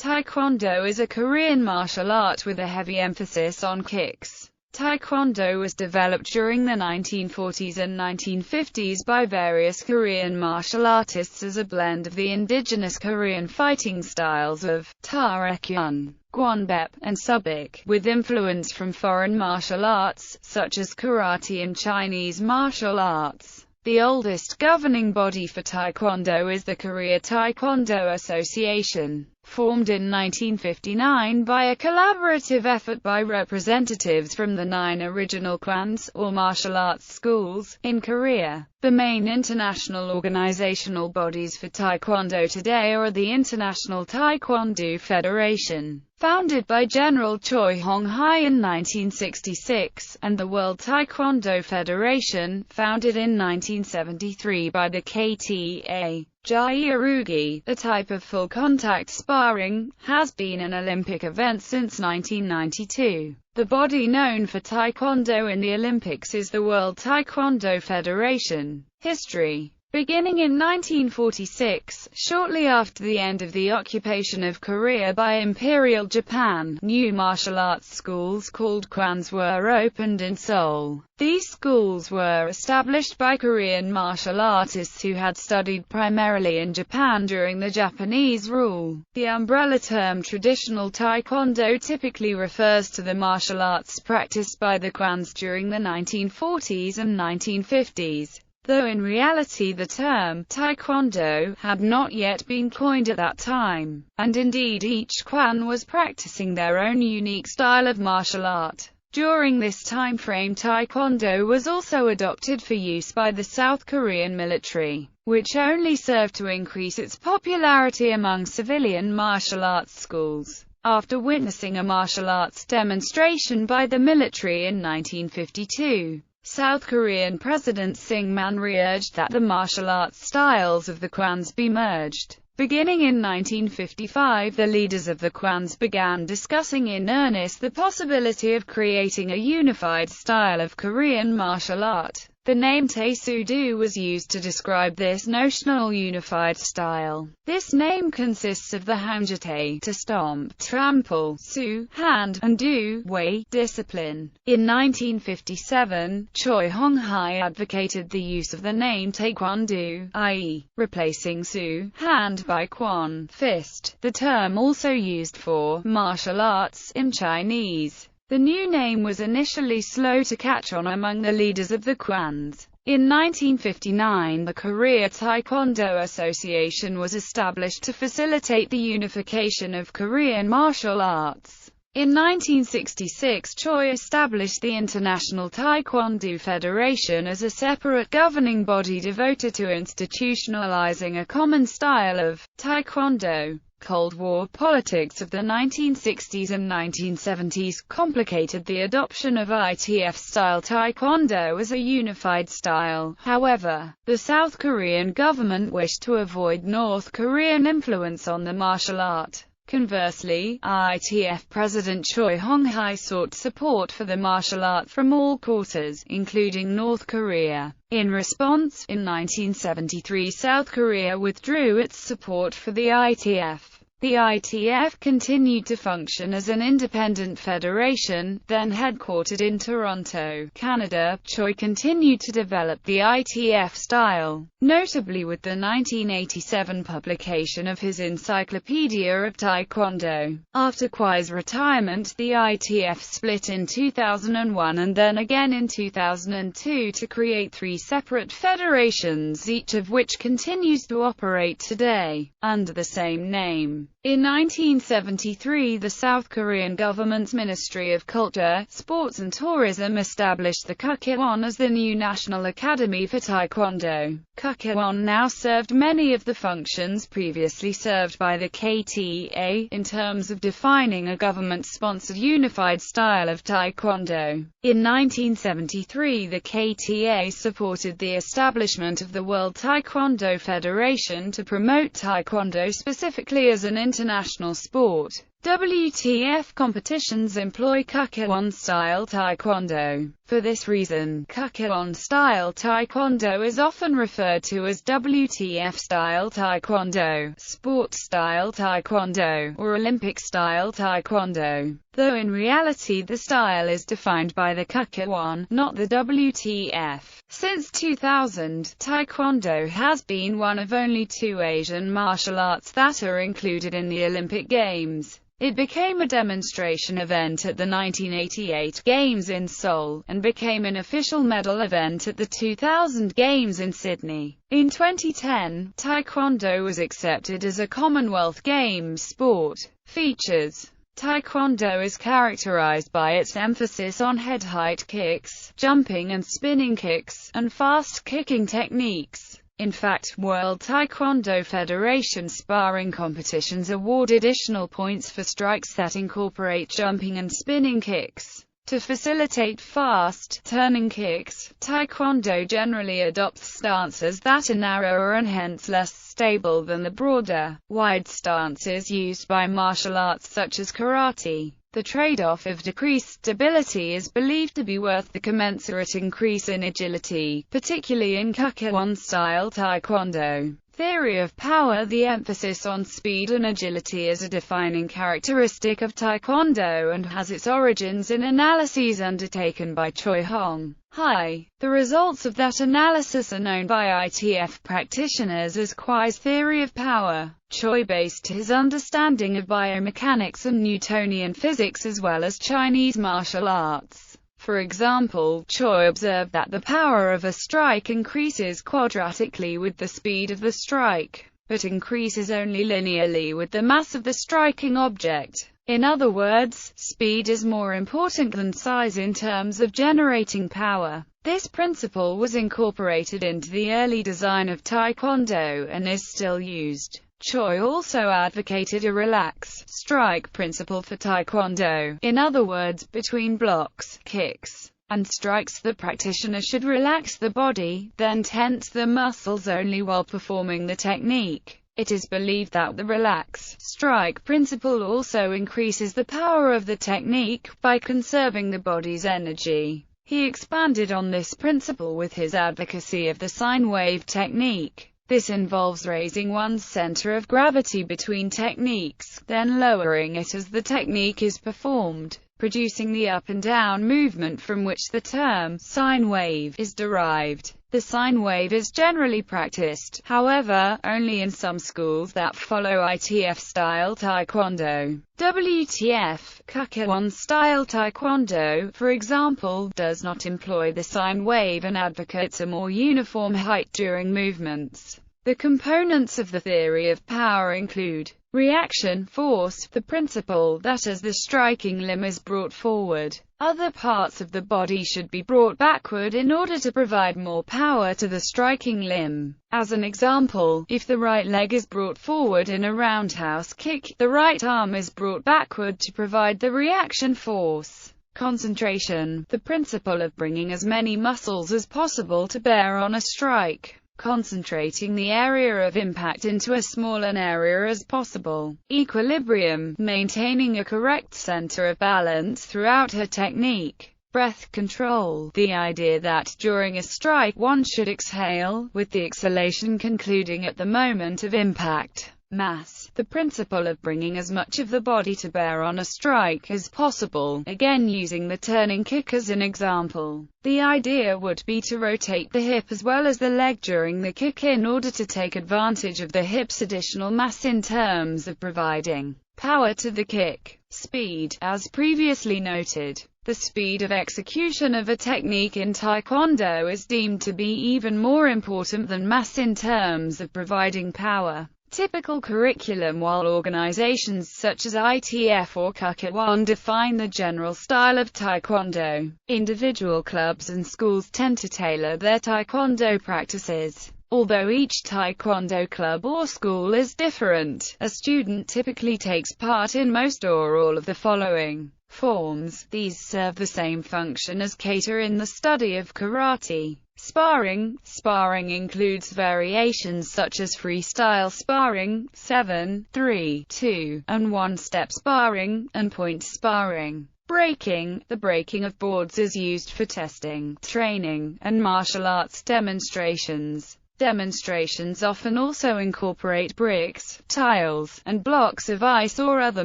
Taekwondo is a Korean martial art with a heavy emphasis on kicks. Taekwondo was developed during the 1940s and 1950s by various Korean martial artists as a blend of the indigenous Korean fighting styles of Taekwondo, Gwanbep, and Subik, with influence from foreign martial arts, such as karate and Chinese martial arts. The oldest governing body for Taekwondo is the Korea Taekwondo Association, formed in 1959 by a collaborative effort by representatives from the 9 original kwans, or martial arts schools, in Korea. The main international organizational bodies for Taekwondo today are the International Taekwondo Federation, founded by General Choi Hong-hai in 1966, and the World Taekwondo Federation, founded in 1973 by the KTA. Jae-urugi, a type of full-contact sparring, has been an Olympic event since 1992. The body known for Taekwondo in the Olympics is the World Taekwondo Federation. History. Beginning in 1946, shortly after the end of the occupation of Korea by Imperial Japan, new martial arts schools called kwans were opened in Seoul. These schools were established by Korean martial artists who had studied primarily in Japan during the Japanese rule. The umbrella term traditional Taekwondo typically refers to the martial arts practiced by the kwans during the 1940s and 1950s. Though in reality the term Taekwondo had not yet been coined at that time, and indeed each kwan was practicing their own unique style of martial art. During this time frame, Taekwondo was also adopted for use by the South Korean military, which only served to increase its popularity among civilian martial arts schools. After witnessing a martial arts demonstration by the military in 1952, South Korean President Syngman urged that the martial arts styles of the kwans be merged. Beginning in 1955, the leaders of the kwans began discussing in earnest the possibility of creating a unified style of Korean martial art. The name Tae-soo-do was used to describe this notional unified style. This name consists of the Hanja to stomp, trample, su, hand, and do, way, discipline. In 1957, Choi Hong-hai advocated the use of the name Taekwondo, i.e., replacing su, hand by kwon, fist, the term also used for martial arts in Chinese. The new name was initially slow to catch on among the leaders of the kwans. In 1959, the Korea Taekwondo Association was established to facilitate the unification of Korean martial arts. In 1966, Choi established the International Taekwondo Federation as a separate governing body devoted to institutionalizing a common style of Taekwondo. Cold War politics of the 1960s and 1970s complicated the adoption of ITF-style Taekwondo as a unified style. However, the South Korean government wished to avoid North Korean influence on the martial art. Conversely, ITF President Choi Hong-hai sought support for the martial art from all quarters, including North Korea. In response, in 1973 South Korea withdrew its support for the ITF. The ITF continued to function as an independent federation, then headquartered in Toronto, Canada. Choi continued to develop the ITF style, notably with the 1987 publication of his Encyclopedia of Taekwondo. After Choi's retirement, the ITF split in 2001 and then again in 2002 to create 3 separate federations, each of which continues to operate today, under the same name. In 1973, the South Korean government's Ministry of Culture, Sports and Tourism established the Kukkiwon as the new National Academy for Taekwondo. Kukkiwon now served many of the functions previously served by the KTA, in terms of defining a government-sponsored unified style of Taekwondo. In 1973, the KTA supported the establishment of the World Taekwondo Federation to promote Taekwondo specifically as an international sport. WTF competitions employ Kukkiwon-style Taekwondo. For this reason, Kukkiwon-style Taekwondo is often referred to as WTF-style Taekwondo, Sport-style Taekwondo, or Olympic-style Taekwondo, though in reality the style is defined by the Kukkiwon, not the WTF. Since 2000, Taekwondo has been one of only 2 Asian martial arts that are included in the Olympic Games. It became a demonstration event at the 1988 Games in Seoul, and became an official medal event at the 2000 Games in Sydney. In 2010, Taekwondo was accepted as a Commonwealth Games sport. Features: Taekwondo is characterized by its emphasis on head-height kicks, jumping and spinning kicks, and fast kicking techniques. In fact, World Taekwondo Federation sparring competitions award additional points for strikes that incorporate jumping and spinning kicks. To facilitate fast, turning kicks, Taekwondo generally adopts stances that are narrower and hence less stable than the broader, wide stances used by martial arts such as karate. The trade-off of decreased stability is believed to be worth the commensurate increase in agility, particularly in Kukkiwon-style Taekwondo. Theory of power: the emphasis on speed and agility is a defining characteristic of Taekwondo and has its origins in analyses undertaken by Choi Hong Hai. The results of that analysis are known by ITF practitioners as Kwai's theory of power. Choi based his understanding of biomechanics and Newtonian physics as well as Chinese martial arts. For example, Choi observed that the power of a strike increases quadratically with the speed of the strike, but increases only linearly with the mass of the striking object. In other words, speed is more important than size in terms of generating power. This principle was incorporated into the early design of Taekwondo and is still used. Choi also advocated a relax, strike principle for Taekwondo. In other words, between blocks, kicks, and strikes the practitioner should relax the body, then tense the muscles only while performing the technique. It is believed that the relax, strike principle also increases the power of the technique, by conserving the body's energy. He expanded on this principle with his advocacy of the sine wave technique. This involves raising one's center of gravity between techniques, then lowering it as the technique is performed, producing the up and down movement from which the term sine wave is derived. The sine wave is generally practiced, however, only in some schools that follow ITF-style Taekwondo. WTF, Kukkiwon-style Taekwondo, for example, does not employ the sine wave and advocates a more uniform height during movements. The components of the theory of power include reaction force, the principle that as the striking limb is brought forward, other parts of the body should be brought backward in order to provide more power to the striking limb. As an example, if the right leg is brought forward in a roundhouse kick, the right arm is brought backward to provide the reaction force. Concentration, the principle of bringing as many muscles as possible to bear on a strike, concentrating the area of impact into as small an area as possible. Equilibrium, maintaining a correct center of balance throughout her technique. Breath control, the idea that during a strike one should exhale, with the exhalation concluding at the moment of impact. Mass, the principle of bringing as much of the body to bear on a strike as possible, again using the turning kick as an example. The idea would be to rotate the hip as well as the leg during the kick in order to take advantage of the hip's additional mass in terms of providing power to the kick. Speed, as previously noted. The speed of execution of a technique in Taekwondo is deemed to be even more important than mass in terms of providing power. Typical curriculum. While organizations such as ITF or Kukkiwon define the general style of Taekwondo, individual clubs and schools tend to tailor their Taekwondo practices. Although each Taekwondo club or school is different, a student typically takes part in most or all of the following. forms. These serve the same function as kata in the study of karate. Sparring. Sparring includes variations such as freestyle sparring, 7, 3, 2, and 1-step sparring, and point sparring. Breaking. The breaking of boards is used for testing, training, and martial arts demonstrations. Demonstrations often also incorporate bricks, tiles, and blocks of ice or other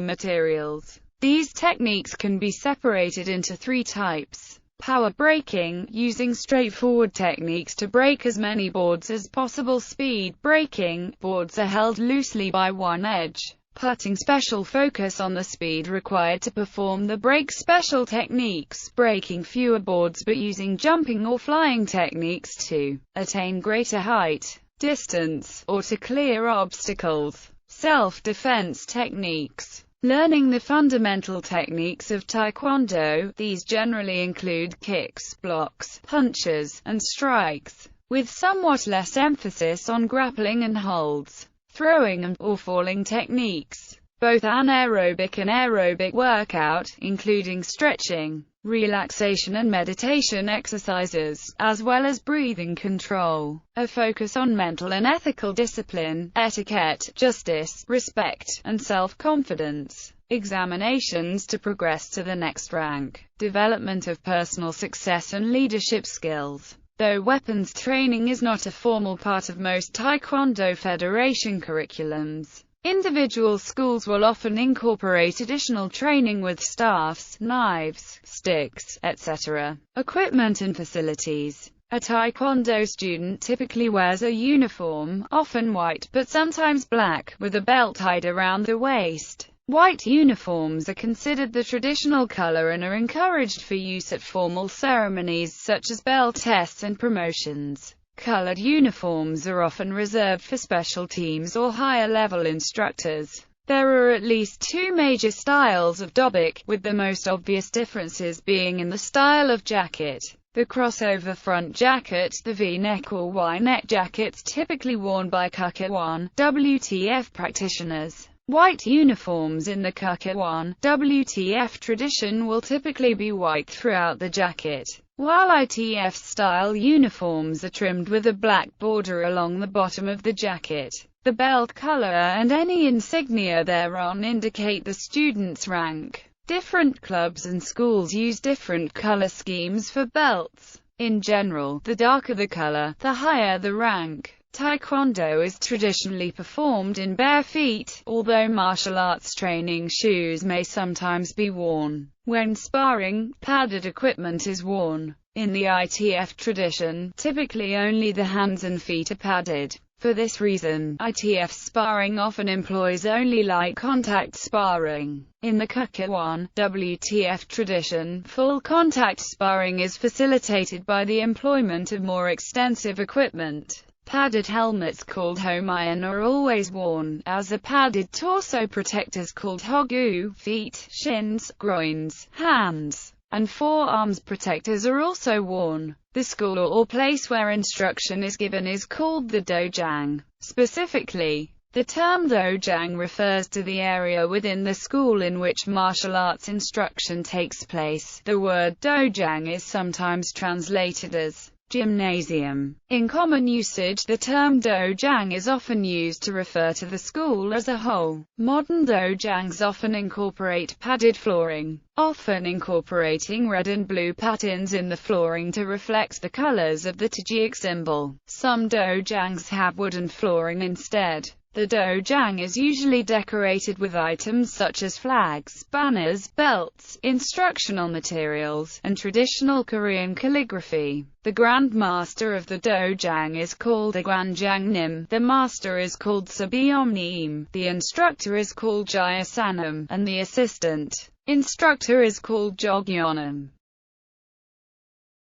materials. These techniques can be separated into 3 types. Power breaking, using straightforward techniques to break as many boards as possible. Speed breaking, boards are held loosely by one edge. Putting, special focus on the speed required to perform the break. Special techniques, breaking fewer boards but using jumping or flying techniques to attain greater height, distance, or to clear obstacles. Self-defense techniques. Learning the fundamental techniques of Taekwondo, these generally include kicks, blocks, punches, and strikes, with somewhat less emphasis on grappling and holds, throwing or falling techniques. Both anaerobic and aerobic workout, including stretching, relaxation and meditation exercises, as well as breathing control. A focus on mental and ethical discipline, etiquette, justice, respect, and self-confidence. Examinations to progress to the next rank. Development of personal success and leadership skills. Though weapons training is not a formal part of most Taekwondo Federation curriculums, individual schools will often incorporate additional training with staffs, knives, sticks, etc., equipment and facilities. A Taekwondo student typically wears a uniform, often white but sometimes black, with a belt tied around the waist. White uniforms are considered the traditional color and are encouraged for use at formal ceremonies such as bell tests and promotions. Colored uniforms are often reserved for special teams or higher-level instructors. There are at least 2 major styles of dobik, with the most obvious differences being in the style of jacket. The crossover front jacket, the V-neck or Y-neck jackets typically worn by Kukkiwan, WTF practitioners. White uniforms in the Kukkiwan, WTF tradition will typically be white throughout the jacket, while ITF-style uniforms are trimmed with a black border along the bottom of the jacket. The belt color and any insignia thereon indicate the student's rank. Different clubs and schools use different color schemes for belts. In general, the darker the color, the higher the rank. Taekwondo is traditionally performed in bare feet, although martial arts training shoes may sometimes be worn. When sparring, padded equipment is worn. In the ITF tradition, typically only the hands and feet are padded. For this reason, ITF sparring often employs only light contact sparring. In the Kukkiwan, WTF tradition, full contact sparring is facilitated by the employment of more extensive equipment. Padded helmets called homion are always worn, as are padded torso protectors called hogu. Feet, shins, groins, hands, and forearms protectors are also worn. The school or place where instruction is given is called the Dojang. Specifically, the term Dojang refers to the area within the school in which martial arts instruction takes place. The word Dojang is sometimes translated as gymnasium. In common usage, the term Dojang is often used to refer to the school as a whole. Modern Dojangs often incorporate padded flooring, often incorporating red and blue patterns in the flooring to reflect the colors of the Tajik symbol. Some Dojangs have wooden flooring instead. The Dojang is usually decorated with items such as flags, banners, belts, instructional materials, and traditional Korean calligraphy. The Grand Master of the Dojang is called a Gwanjangnim, the Master is called Sabyomnim, the Instructor is called Jayasanam, and the Assistant Instructor is called Jogyonam.